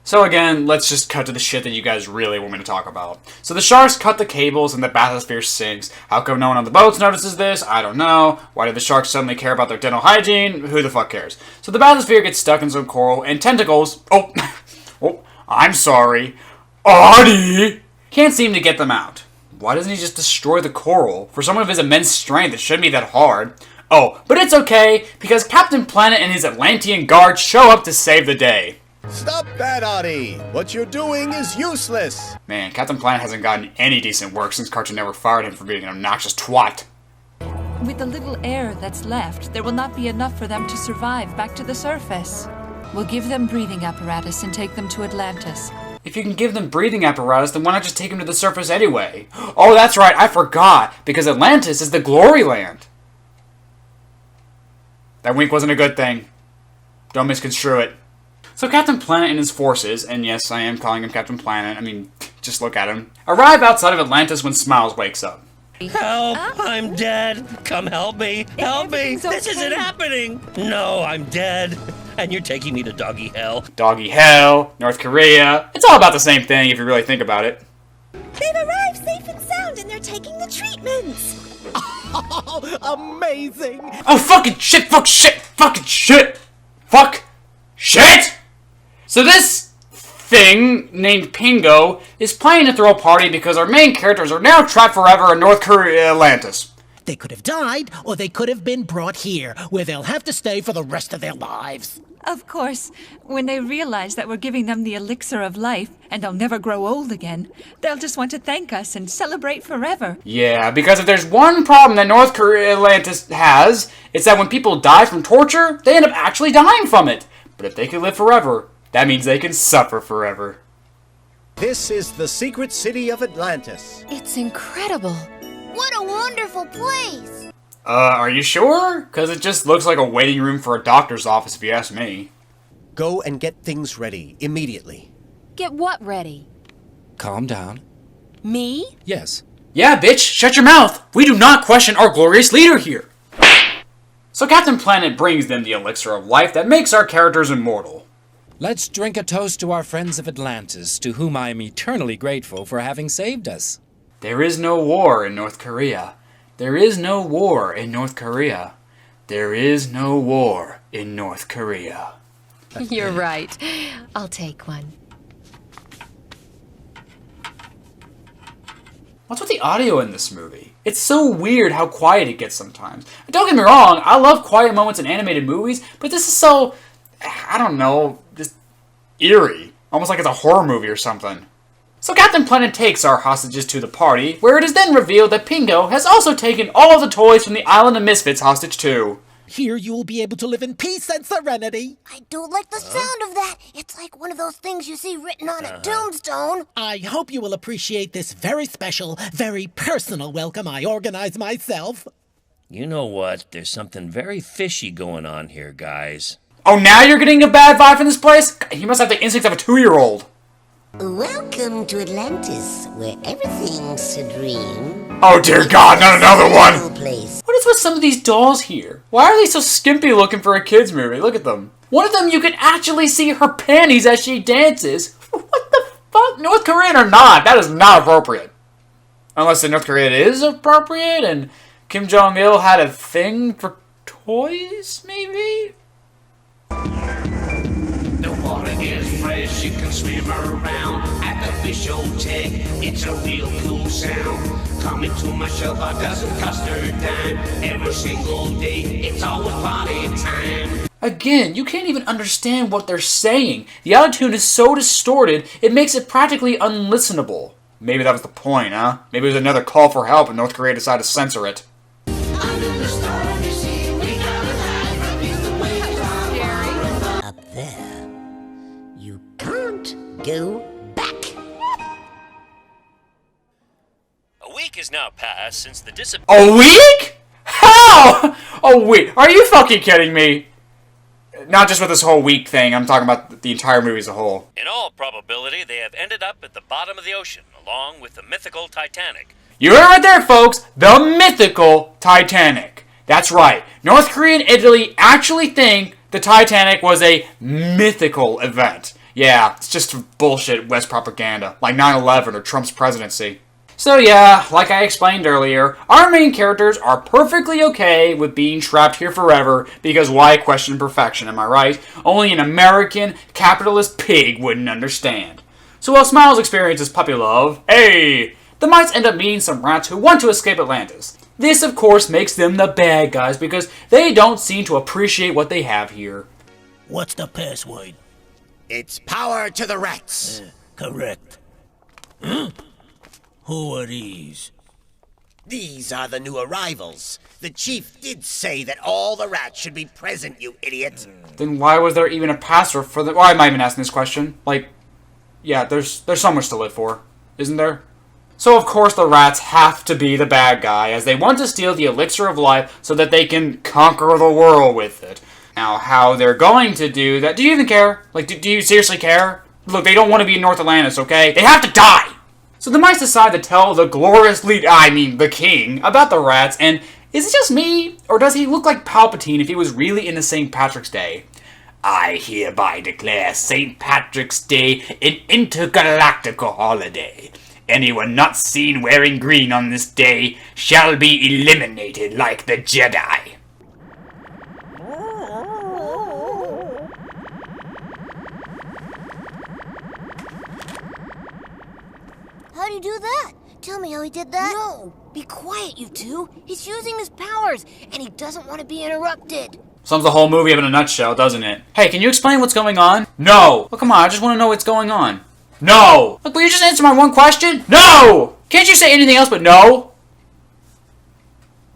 So again, let's just cut to the shit that you guys really want me to talk about. So the sharks cut the cables and the bathysphere sinks. How come no one on the boats notices this? I don't know. Why did the sharks suddenly care about their dental hygiene? Who the fuck cares? So the bathysphere gets stuck in some coral and tentacles... Oh, I'm sorry. Artie! Can't seem to get them out. Why doesn't he just destroy the coral? For someone of his immense strength, it shouldn't be that hard. Oh, but it's okay, because Captain Planet and his Atlantean guards show up to save the day. Stop that, Artie! What you're doing is useless! Man, Captain Planet hasn't gotten any decent work since Cartoon Network fired him for being an obnoxious twat. With the little air that's left, there will not be enough for them to survive back to the surface. We'll give them breathing apparatus and take them to Atlantis. If you can give them breathing apparatus, then why not just take them to the surface anyway? Oh, that's right, I forgot, because Atlantis is the glory land. That wink wasn't a good thing. Don't misconstrue it. So Captain Planet and his forces, and yes, I am calling him Captain Planet, I mean, just look at him, arrive outside of Atlantis when Smiles wakes up. Help! I'm dead! Come help me! Help me! This isn't happening! No, I'm dead! And you're taking me to doggy hell. Doggy hell, North Korea. It's all about the same thing if you really think about it. They've arrived safe and sound and they're taking the treatments. Oh, amazing! Oh, fucking shit, fuck shit, fucking shit! Fuck shit! So this thing named Pingo is planning to throw a party because our main characters are now trapped forever in North Korea, Atlantis. They could have died, or they could have been brought here, where they'll have to stay for the rest of their lives. Of course, when they realize that we're giving them the elixir of life, and they'll never grow old again, they'll just want to thank us and celebrate forever. Yeah, because if there's one problem that North Korea Atlantis has, it's that when people die from torture, they end up actually dying from it. But if they can live forever, that means they can suffer forever. This is the secret city of Atlantis. It's incredible. What a wonderful place! Are you sure? Because it just looks like a waiting room for a doctor's office, if you ask me. Go and get things ready, immediately. Get what ready? Calm down. Me? Yes. Yeah, bitch, shut your mouth! We do not question our glorious leader here! So Captain Planet brings them the elixir of life that makes our characters immortal. Let's drink a toast to our friends of Atlantis, to whom I am eternally grateful for having saved us. There is no war in North Korea. There is no war in North Korea. There is no war in North Korea. You're right. I'll take one. What's with the audio in this movie? It's so weird how quiet it gets sometimes. Don't get me wrong, I love quiet moments in animated movies, but this is so, I don't know, just eerie. Almost like it's a horror movie or something. So Captain Planet takes our hostages to the party, where it is then revealed that Pingo has also taken all of the toys from the Island of Misfits hostage too. Here you will be able to live in peace and serenity. I don't like the sound of that. It's like one of those things you see written on a tombstone. I hope you will appreciate this very special, very personal welcome I organized myself. You know what? There's something very fishy going on here, guys. Oh, now you're getting a bad vibe from this place? He must have the instincts of a 2-year-old. Welcome to Atlantis, where everything's a dream. Oh dear God, not another one! Place. What is with some of these dolls here? Why are they so skimpy looking for a kid's movie? Look at them. One of them, you can actually see her panties as she dances. What the fuck? North Korean or not, that is not appropriate. Unless in North Korea it is appropriate and Kim Jong-il had a thing for toys, maybe? The water is fresh, you can swim around at the fish hotel. It's a real cool sound. Coming to my shelter doesn't cost a dime. Every single day, it's always party time. Again, you can't even understand what they're saying. The autotune is so distorted, it makes it practically unlistenable. Maybe that was the point, huh? Maybe it was another call for help and North Korea decided to censor it. Up there. You can't go back. A week has now passed since the A week? How? Oh wait, are you fucking kidding me? Not just with this whole week thing, I'm talking about the entire movie as a whole. In all probability, they have ended up at the bottom of the ocean, along with the mythical Titanic. You heard it right there, folks. The mythical Titanic. That's right. North Korea and Italy actually think the Titanic was a mythical event. Yeah, it's just bullshit West propaganda, like 9/11 or Trump's presidency. So yeah, like I explained earlier, our main characters are perfectly okay with being trapped here forever, because why question perfection, am I right? Only an American capitalist pig wouldn't understand. So while Smiles experiences puppy love, hey, the mites end up meeting some rats who want to escape Atlantis. This, of course, makes them the bad guys, because they don't seem to appreciate what they have here. What's the password? It's power to the rats. Correct. Huh? Who are these? These are the new arrivals. The chief did say that all the rats should be present, you idiot. Then why was there even a password for the... Why am I even asking this question? Like, yeah, there's so much to live for, isn't there? So of course the rats have to be the bad guy, as they want to steal the elixir of life so that they can conquer the world with it. Now, how they're going to do that... Do you even care? Like, do you seriously care? Look, they don't want to be in North Atlantis, okay? They have to die! So the mice decide to tell the glorious the king, about the rats, and is it just me? Or does he look like Palpatine if he was really into St. Patrick's Day? I hereby declare St. Patrick's Day an intergalactical holiday. Anyone not seen wearing green on this day shall be eliminated like the Jedi. How'd he do that? Tell me how he did that. No! Be quiet, you two. He's using his powers, and he doesn't want to be interrupted. Sums the whole movie up in a nutshell, doesn't it? Hey, can you explain what's going on? No! Well, come on, I just want to know what's going on. No! Look, will you just answer my one question? No! Can't you say anything else but no?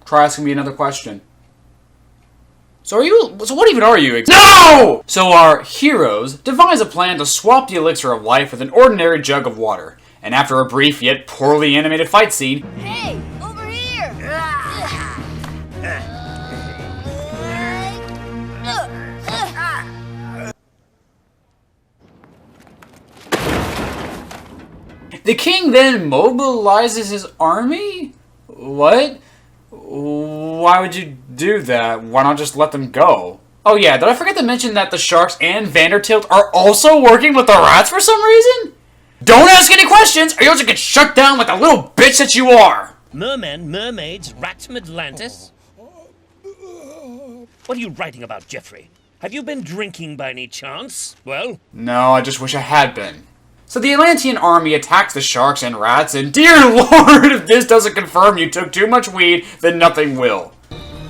Try asking me another question. So what even are you? No! So our heroes devise a plan to swap the elixir of life with an ordinary jug of water. And after a brief yet poorly animated fight scene... Hey! Over here! The king then mobilizes his army? What? Why would you do that? Why not just let them go? Oh yeah, did I forget to mention that the sharks and Vandertilt are also working with the rats for some reason? Don't ask any questions, or you'll just get shut down like a little bitch that you are! Mermen, mermaids, rats from Atlantis? What are you writing about, Jeffrey? Have you been drinking by any chance? Well? No, I just wish I had been. So the Atlantean army attacks the sharks and rats, and dear lord, if this doesn't confirm you took too much weed, then nothing will.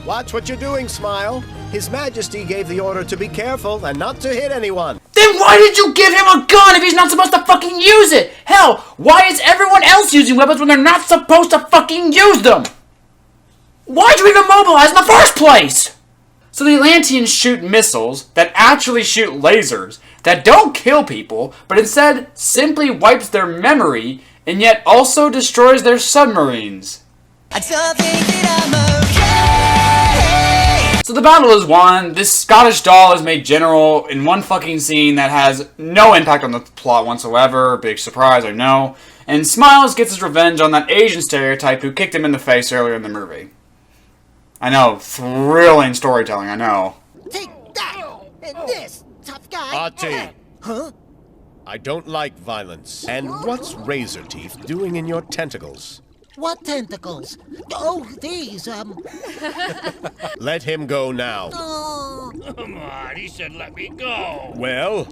Watch what you're doing, Smile. His Majesty gave the order to be careful and not to hit anyone. Then why did you give him a gun if he's not supposed to fucking use it? Hell, why is everyone else using weapons when they're not supposed to fucking use them? Why'd you even mobilize in the first place? So the Atlanteans shoot missiles that actually shoot lasers that don't kill people, but instead simply wipes their memory and yet also destroys their submarines. I still think that I'm okay. So the battle is won. This Scottish doll is made general in one fucking scene that has no impact on the plot whatsoever. Big surprise, I know. And Smiles gets his revenge on that Asian stereotype who kicked him in the face earlier in the movie. I know, thrilling storytelling, I know. Take that! And this, tough guy! Artie! Huh? I don't like violence. And what's Razor Teeth doing in your tentacles? What tentacles? Oh, these, Let him go now. Oh. Come on, he said let me go. Well?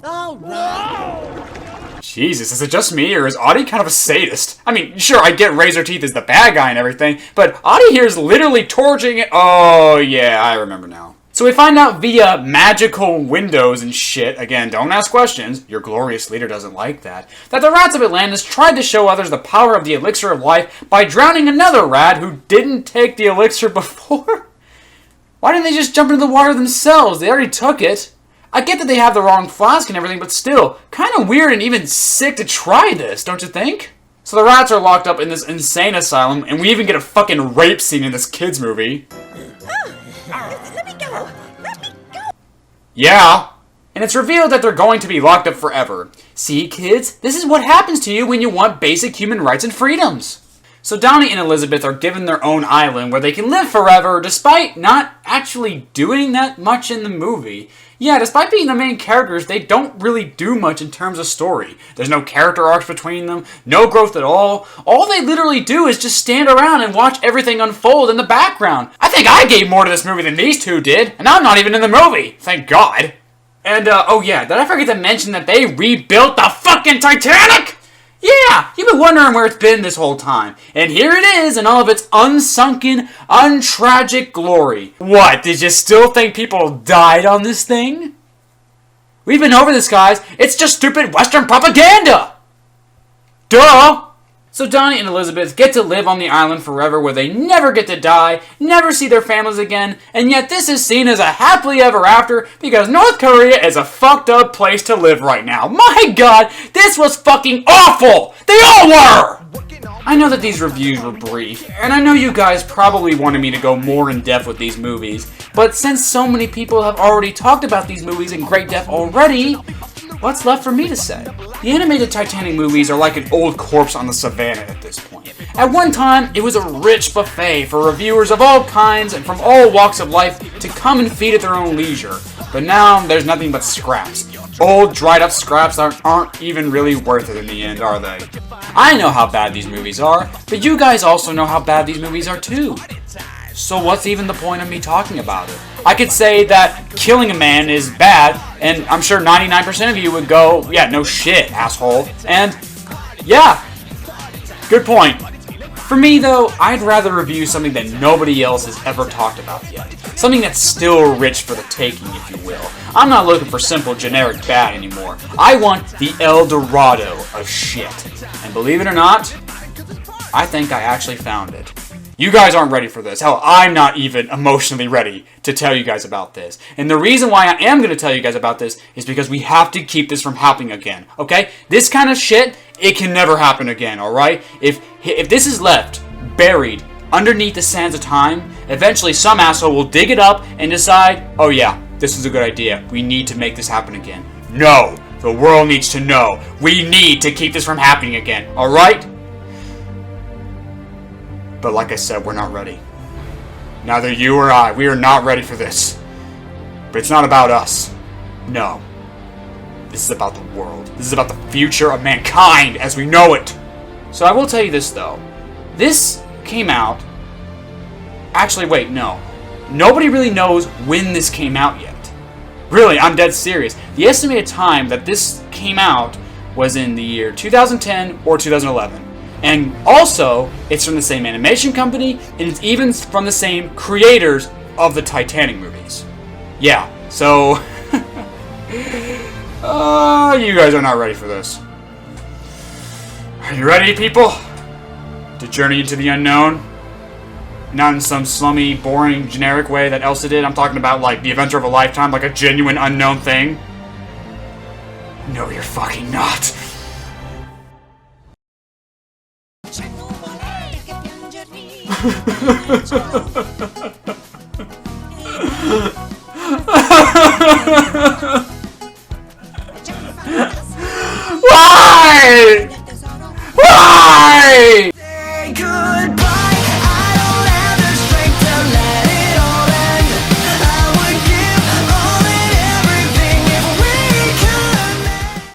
All right. Jesus, is it just me, or is Audie kind of a sadist? I mean, sure, I get Razor Teeth as the bad guy and everything, but Audie here is literally torching it. Oh, yeah, I remember now. So we find out via magical windows and shit, again, don't ask questions, your glorious leader doesn't like that the rats of Atlantis tried to show others the power of the elixir of life by drowning another rat who didn't take the elixir before? Why didn't they just jump into the water themselves? They already took it. I get that they have the wrong flask and everything, but still, kind of weird and even sick to try this, don't you think? So the rats are locked up in this insane asylum, and we even get a fucking rape scene in this kids movie. Let me go! Let me go! Yeah, and it's revealed that they're going to be locked up forever. See, kids, this is what happens to you when you want basic human rights and freedoms. So Donnie and Elizabeth are given their own island where they can live forever despite not actually doing that much in the movie. Yeah, despite being the main characters, they don't really do much in terms of story. There's no character arcs between them, no growth at all. All they literally do is just stand around and watch everything unfold in the background. I think I gave more to this movie than these two did, and I'm not even in the movie, thank God. And, oh yeah, did I forget to mention that they rebuilt the fucking Titanic? Yeah, you've been wondering where it's been this whole time. And here it is in all of its unsunken, untragic glory. What, did you still think people died on this thing? We've been over this, guys. It's just stupid Western propaganda! Duh! So Donnie and Elizabeth get to live on the island forever where they never get to die, never see their families again, and yet this is seen as a happily ever after because North Korea is a fucked up place to live right now. My god, this was fucking awful! They all were! I know that these reviews were brief, and I know you guys probably wanted me to go more in depth with these movies, but since so many people have already talked about these movies in great depth already, what's left for me to say? The animated Titanic movies are like an old corpse on the savannah at this point. At one time, it was a rich buffet for reviewers of all kinds and from all walks of life to come and feed at their own leisure. But now, there's nothing but scraps. Old, dried-up scraps that aren't even really worth it in the end, are they? I know how bad these movies are, but you guys also know how bad these movies are too. So what's even the point of me talking about it? I could say that killing a man is bad, and I'm sure 99% of you would go, yeah, no shit, asshole. And, yeah, good point. For me, though, I'd rather review something that nobody else has ever talked about yet. Something that's still rich for the taking, if you will. I'm not looking for simple, generic bad anymore. I want the El Dorado of shit. And believe it or not, I think I actually found it. You guys aren't ready for this. Hell, I'm not even emotionally ready to tell you guys about this. And the reason why I am going to tell you guys about this is because we have to keep this from happening again, okay? This kind of shit, it can never happen again, alright? If this is left buried underneath the sands of time, eventually some asshole will dig it up and decide, oh yeah, this is a good idea. We need to make this happen again. No! The world needs to know. We need to keep this from happening again, alright? But like I said, we're not ready. Neither you or I, we are not ready for this. But it's not about us. No. This is about the world. This is about the future of mankind as we know it. So I will tell you this though. This came out... Actually, wait, no. Nobody really knows when this came out yet. Really, I'm dead serious. The estimated time that this came out was in the year 2010 or 2011. And also, it's from the same animation company, and it's even from the same creators of the Titanic movies. Yeah, so... you guys are not ready for this. Are you ready, people? To journey into the unknown? Not in some slummy, boring, generic way that Elsa did. I'm talking about, like, the adventure of a lifetime, like a genuine unknown thing. No, you're fucking not.